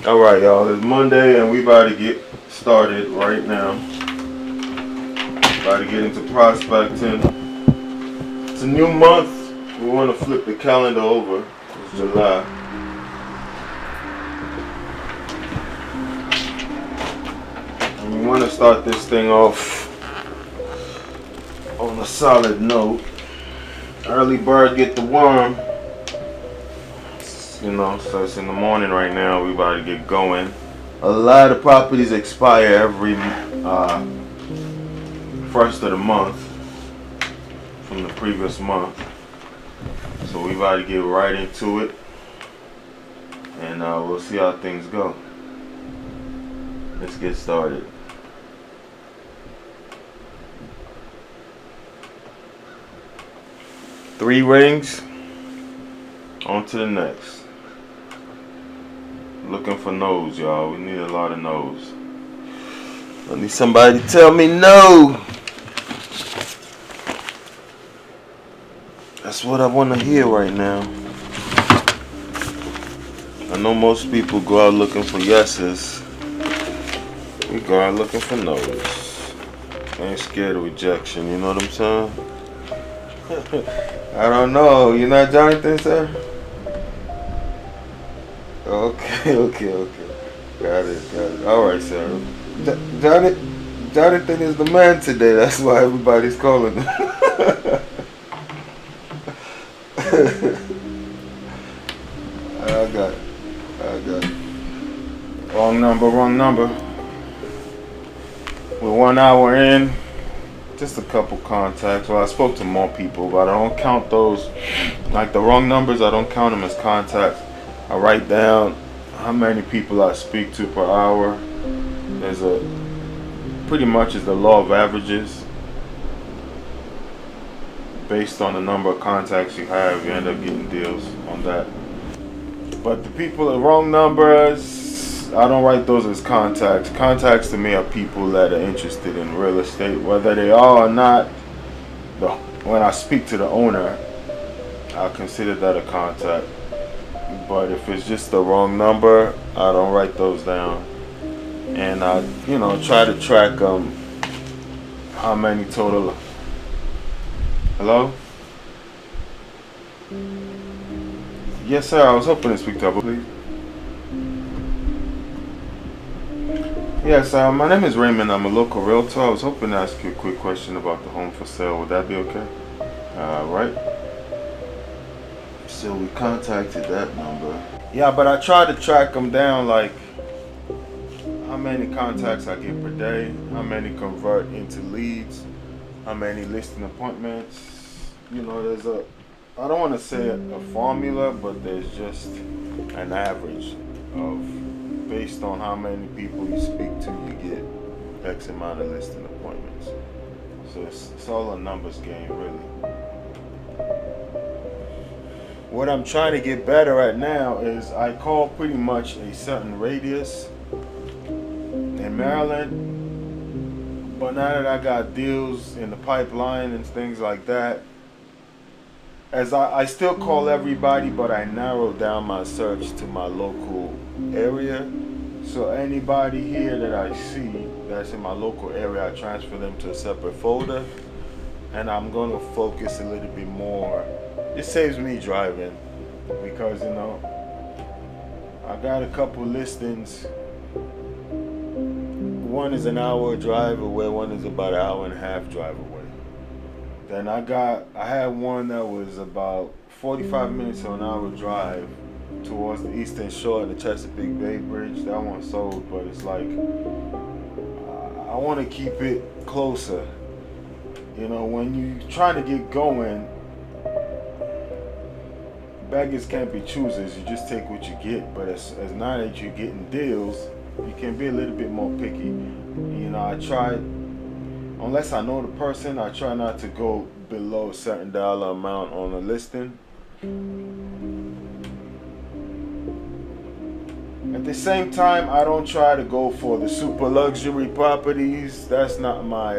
Alright, y'all, it's Monday and we about to get started right now. About to get into prospecting. It's a new month. We want to flip the calendar over. It's July. And we want to start this thing off on a solid note. Early bird get the worm. So it's in the morning right now. We about to get going. A lot of properties expire every first of the month from the previous month. So we about to get right into it. And we'll see how things go. Let's get started. Three rings. On to the next. Looking for no's, y'all. We need a lot of no's. I need somebody to tell me no. That's what I want to hear right now. I know most people go out looking for yeses. We go out looking for no's. Ain't scared of rejection, you know what I'm saying? I don't know. You not Jonathan, sir? Okay. Got it. Alright, sir. Jonathan is the man today. That's why everybody's calling him. I got it. Wrong number. We're 1 hour in. Just a couple contacts. Well, I spoke to more people, but I don't count those. Like the wrong numbers, I don't count them as contacts. I write down how many people I speak to per hour. There's pretty much is the law of averages. Based on the number of contacts you have, you end up getting deals on that. But the people with wrong numbers, I don't write those as contacts. Contacts to me are people that are interested in real estate, whether they are or not. When I speak to the owner, I consider that a contact. But if it's just the wrong number, I don't write those down. And I, try to track how many total. Hello? Yes, sir. I was hoping to speak to you, please. Yes, my name is Raymond. I'm a local realtor. I was hoping to ask you a quick question about the home for sale. Would that be okay? Right. So we contacted that number. Yeah, but I try to track them down, like how many contacts I get per day, how many convert into leads, how many listing appointments. There's I don't want to say a formula, but there's just an average of based on how many people you speak to, you get X amount of listing appointments. So it's all a numbers game, really. What I'm trying to get better at now is I call pretty much a certain radius in Maryland. But now that I got deals in the pipeline and things like that, as I still call everybody, but I narrow down my search to my local area. So anybody here that I see that's in my local area, I transfer them to a separate folder. And I'm going to focus a little bit more. It saves me driving because, I got a couple listings. One is an hour drive away, one is about an hour and a half drive away. Then I had one that was about 45 minutes or an hour drive towards the Eastern Shore and the Chesapeake Bay Bridge. That one sold, but it's like, I want to keep it closer. When you try to get going, beggars can't be choosers. You just take what you get. But as now that you're getting deals, you can be a little bit more picky. I try, unless I know the person, I try not to go below a certain dollar amount on a listing. At the same time, I don't try to go for the super luxury properties. That's not my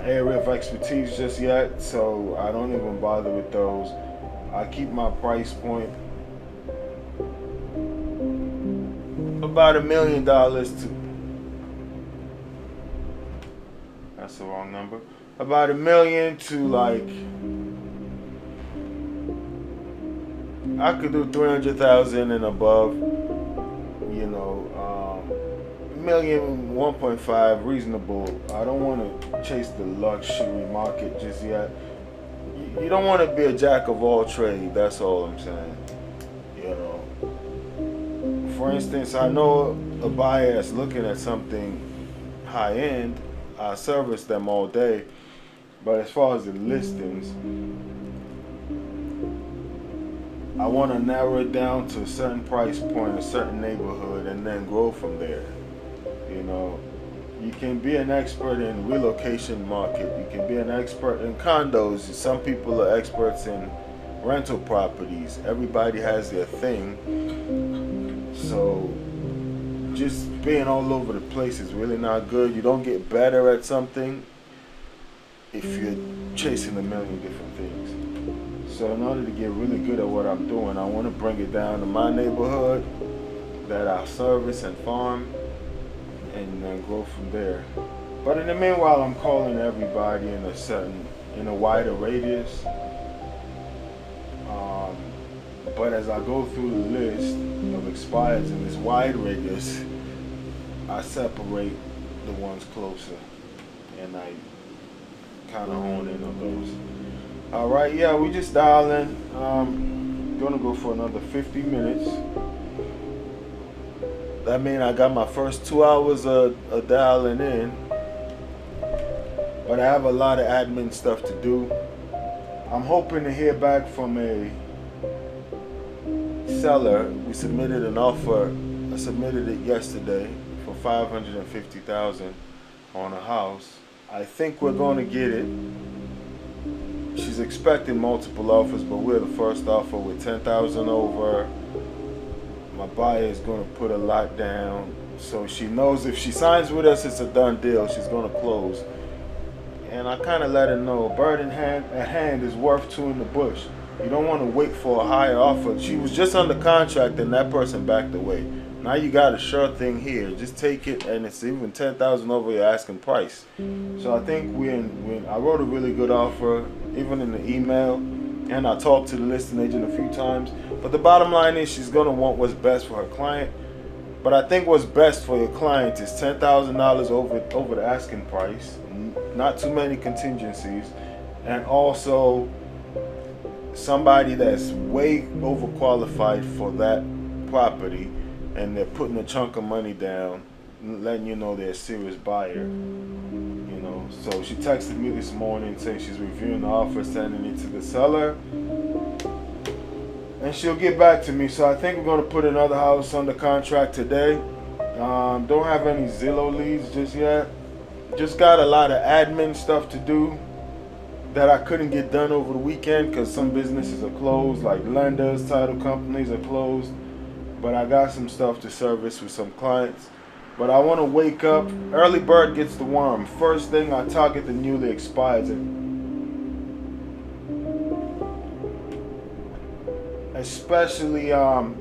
area of expertise just yet, so I don't even bother with those. I keep my price point about $1 million to, that's the wrong number, about $1 million to like, I could do 300,000 and above, you know, million, 1.5, reasonable. I don't want to chase the luxury market just yet. You don't want to be a jack of all trades, that's all I'm saying. You know, for instance, I know a buyer that's looking at something high end, I service them all day, but as far as the listings, I want to narrow it down to a certain price point, a certain neighborhood, and then grow from there. You know, you can be an expert in relocation market. You can be an expert in condos. Some people are experts in rental properties. Everybody has their thing. So just being all over the place is really not good. You don't get better at something if you're chasing a million different things. So in order to get really good at what I'm doing, I want to bring it down to my neighborhood that I service and farm, and then grow from there. But in the meanwhile, I'm calling everybody in a wider radius. But as I go through the list of expireds in this wide radius, I separate the ones closer, and I kind of hone in on those. All right, yeah, we just dialing. Gonna go for another 50 minutes. That means I got my first 2 hours of dialing in, but I have a lot of admin stuff to do. I'm hoping to hear back from a seller. We submitted an offer. I submitted it yesterday for $550,000 on a house. I think we're going to get it. She's expecting multiple offers, but we're the first offer with $10,000 over. My buyer is going to put a lot down, so she knows if she signs with us, it's a done deal. She's going to close. And I kind of let her know, a bird in hand is worth two in the bush. You don't want to wait for a higher offer. She was just under contract and that person backed away. Now you got a sure thing here. Just take it, and it's even $10,000 over your asking price. So I think I wrote a really good offer, even in the email, and I talked to the listing agent a few times. But the bottom line is she's gonna want what's best for her client. But I think what's best for your client is $10,000 over the asking price, not too many contingencies, and also somebody that's way overqualified for that property, and they're putting a chunk of money down, letting you know they're a serious buyer. You know, so she texted me this morning saying she's reviewing the offer, sending it to the seller, and she'll get back to me. So I think we're going to put another house under contract today. Don't have any Zillow leads just yet. Just got a lot of admin stuff to do that I couldn't get done over the weekend because some businesses are closed, like lenders, title companies are closed. But I got some stuff to service with some clients. But I want to wake up. Early bird gets the worm. First thing, I target the newly expired. Especially the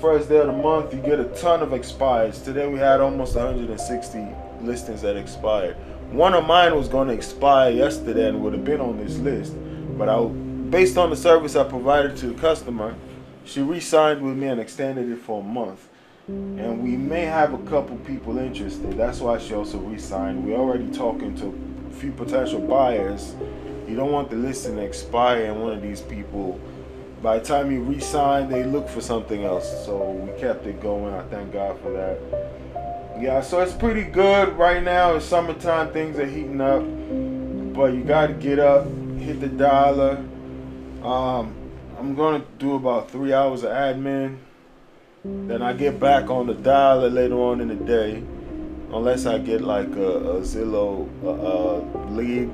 first day of the month, you get a ton of expires. Today we had almost 160 listings that expired. One of mine was going to expire yesterday and would have been on this list. But based on the service I provided to the customer, she re-signed with me and extended it for a month. And we may have a couple people interested. That's why she also re-signed. We're already talking to a few potential buyers. You don't want the listing to expire and one of these people, by the time you re-sign, they look for something else. So we kept it going. I thank God for that. Yeah, so it's pretty good right now. It's summertime. Things are heating up. But you got to get up, hit the dialer. I'm going to do about 3 hours of admin. Then I get back on the dialer later on in the day. Unless I get like a Zillow lead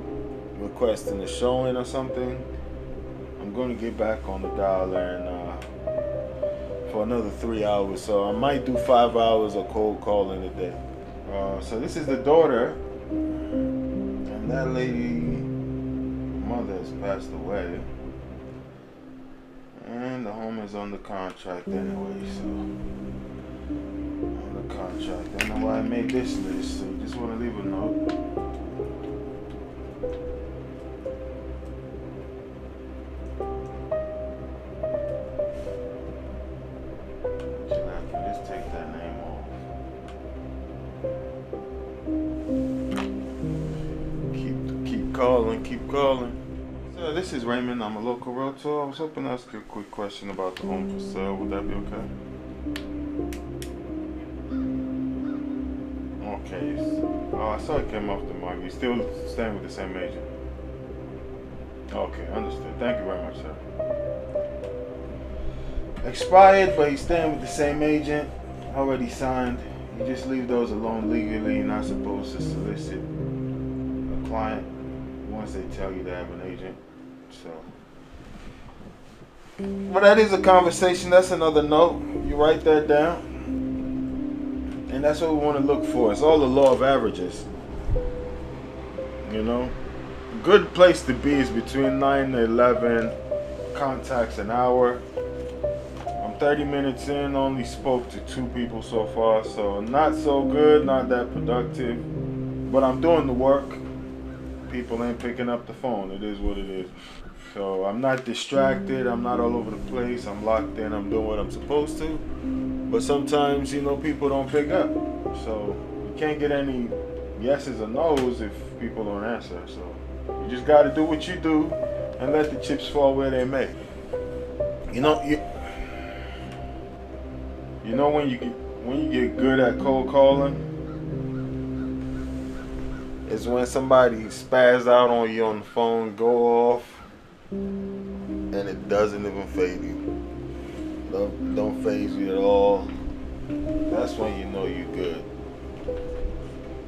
requesting a showing or something. I'm going to get back on the dialer and for another 3 hours. So I might do 5 hours of cold calling a day. So this is the daughter. And that lady, mother has passed away. And the home is under contract anyway, so under contract. I don't know why I made this list, so you just want to leave a note. Just take that name off. Keep calling. So this is Raymond. I'm a local realtor. I was hoping to ask you a quick question about the home for sale. Would that be okay? Okay. I saw it came off the market. You still staying with the same agent? Okay, understood. Thank you very much, sir. Expired, but he's staying with the same agent. Already signed. You just leave those alone legally. You're not supposed to solicit a client once they tell you they have an agent. So, but that is a conversation. That's another note. You write that down, and that's what we want to look for. It's all the law of averages. You know, a good place to be is between 9 to 11 contacts an hour. I'm 30 minutes in. Only spoke to 2 people so far, so not so good, not that productive. But I'm doing the work. People ain't picking up the phone. It is what it is. So I'm not distracted. I'm not all over the place. I'm locked in. I'm doing what I'm supposed to. But sometimes, people don't pick up. So you can't get any yeses or nos if people don't answer. So you just got to do what you do and let the chips fall where they may. When you get good at cold calling, is when somebody spaz out on you on the phone, go off, and it doesn't even fade you. Don't phase you at all. That's when you know you're good.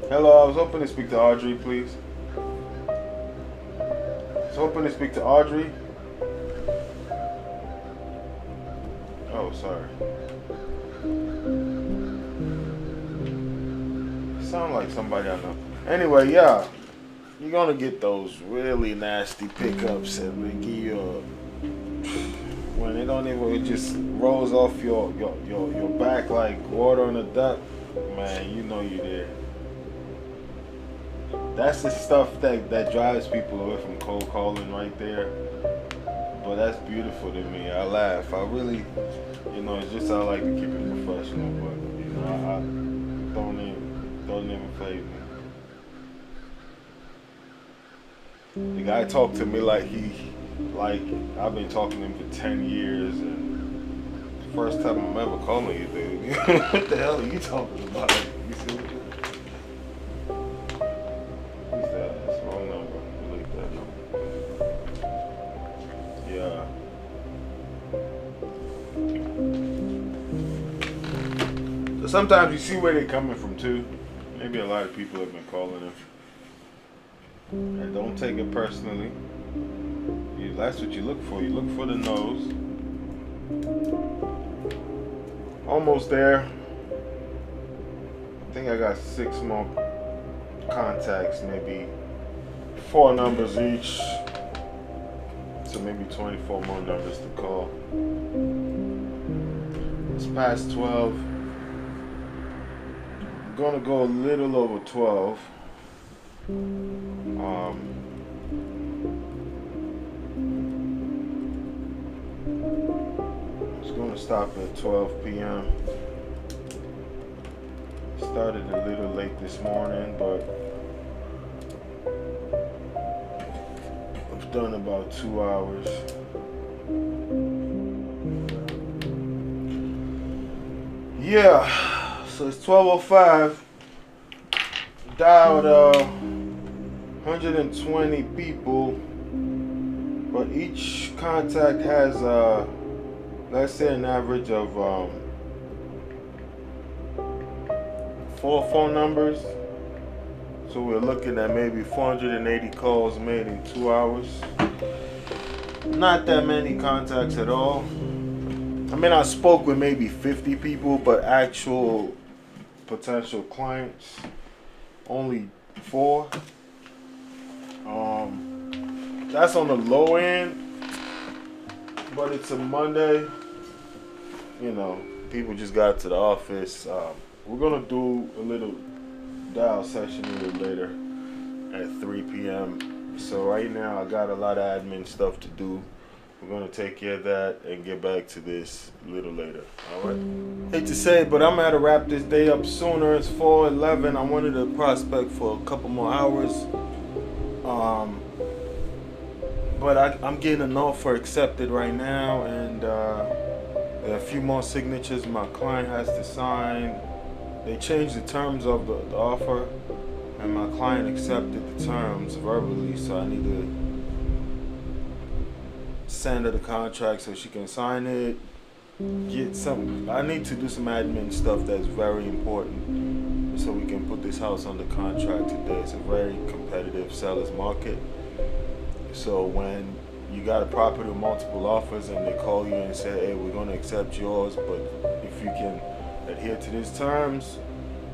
Hello, I was hoping to speak to Audrey, please. Oh, sorry. Sound like somebody I know. Anyway, yeah, you're gonna get those really nasty pickups that will give you when it just rolls off your back like water on a duck. Man, you know you there. That's the stuff that drives people away from cold calling right there. But that's beautiful to me. I laugh. I really, it's just I like to keep it professional. But I don't even phase me. The guy talked to me like I've been talking to him for 10 years, and the first time I'm ever calling you, dude. What the hell are you talking about? You see? Who's that? That's the wrong number. Delete that number. Yeah. So sometimes you see where they're coming from too. Maybe a lot of people have been calling him. And don't take it personally. That's what you look for. You look for the nose. Almost there. I think I got 6 more contacts, maybe 4 numbers each. So maybe 24 more numbers to call. It's past 12. I'm gonna go a little over 12. It's going to stop at 12 p.m. Started a little late this morning, but I've done about 2 hours. Yeah, so it's 12:05. Dialed 120 people, but each contact has let's say an average of 4 phone numbers. So we're looking at maybe 480 calls made in 2 hours. Not that many contacts at all. I mean, I spoke with maybe 50 people, but actual potential clients, only 4. That's on the low end. but it's a Monday. You know, people just got to the office. We're gonna do a little dial session a little later at 3 p.m. So right now I got a lot of admin stuff to do. We're gonna take care of that and get back to this a little later. All right. Hate to say it, but I'm gonna wrap this day up sooner. It's 4:11. I wanted to prospect for a couple more hours. But I'm getting an offer accepted right now, and there are a few more signatures my client has to sign. They changed the terms of the offer, and my client accepted the terms verbally, so I need to send her the contract so she can sign it. I need to do some admin stuff that's very important so we can put this house under contract today. It's a very competitive seller's market. So when you got a property with multiple offers and they call you and say, hey, we're going to accept yours, but if you can adhere to these terms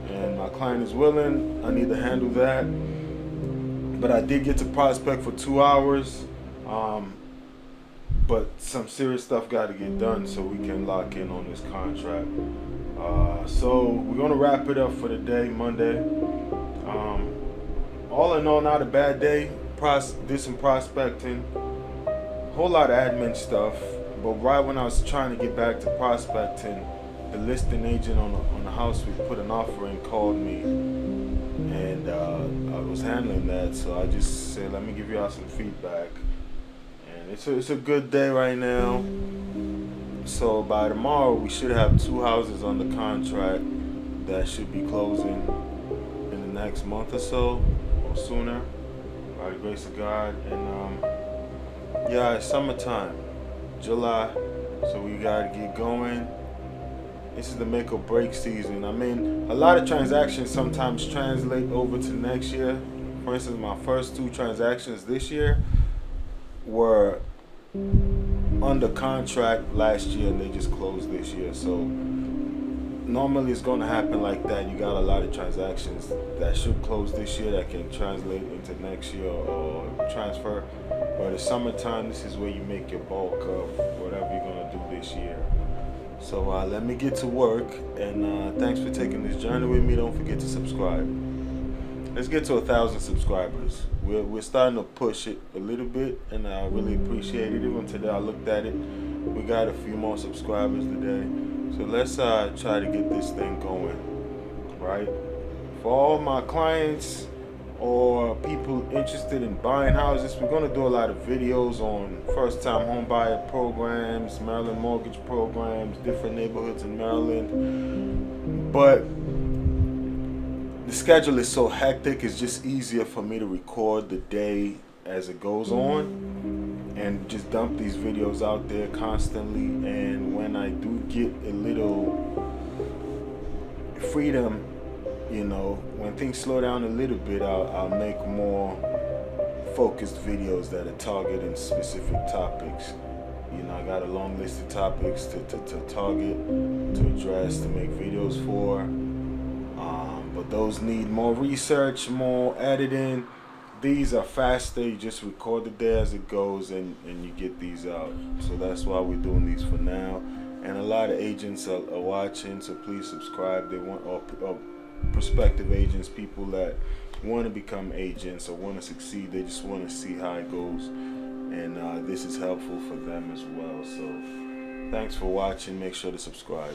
and my client is willing, I need to handle that. But I did get to prospect for 2 hours, but some serious stuff got to get done so we can lock in on this contract. So we're going to wrap it up for the day, Monday. All in all, not a bad day. Did some prospecting, whole lot of admin stuff, but right when I was trying to get back to prospecting, the listing agent on the house we put an offer in called me, and I was handling that, so I just said, let me give you all some feedback. And it's a good day right now. So by tomorrow we should have 2 houses under contract that should be closing in the next month or so or sooner, by the grace of God. And yeah, it's summertime, July, so we gotta get going. This is the make or break season. I mean, a lot of transactions sometimes translate over to next year. For instance, my first 2 transactions this year were under contract last year and they just closed this year. So normally it's going to happen like that. You got a lot of transactions that should close this year that can translate into next year or transfer. But it's summertime. This is where you make your bulk of whatever you're going to do this year. So let me get to work, and thanks for taking this journey with me. Don't forget to subscribe. Let's get to 1,000 subscribers. We're starting to push it a little bit, and I really appreciate it. Even today I looked at it. We got a few more subscribers today. So let's try to get this thing going, right? For all my clients or people interested in buying houses, we're going to do a lot of videos on first-time home buyer programs, Maryland mortgage programs, different neighborhoods in Maryland. But the schedule is so hectic, it's just easier for me to record the day as it goes on and just dump these videos out there constantly. And when I do get a little freedom, you know, when things slow down a little bit, I'll make more focused videos that are targeting specific topics. You know, I got a long list of topics to target, to address, to make videos for. But those need more research, more editing. These are faster. You just record the day as it goes, and you get these out. So that's why we're doing these for now. And a lot of agents are watching, so please subscribe. They want or prospective agents, people that want to become agents or want to succeed. They just want to see how it goes, and this is helpful for them as well. So thanks for watching. Make sure to subscribe.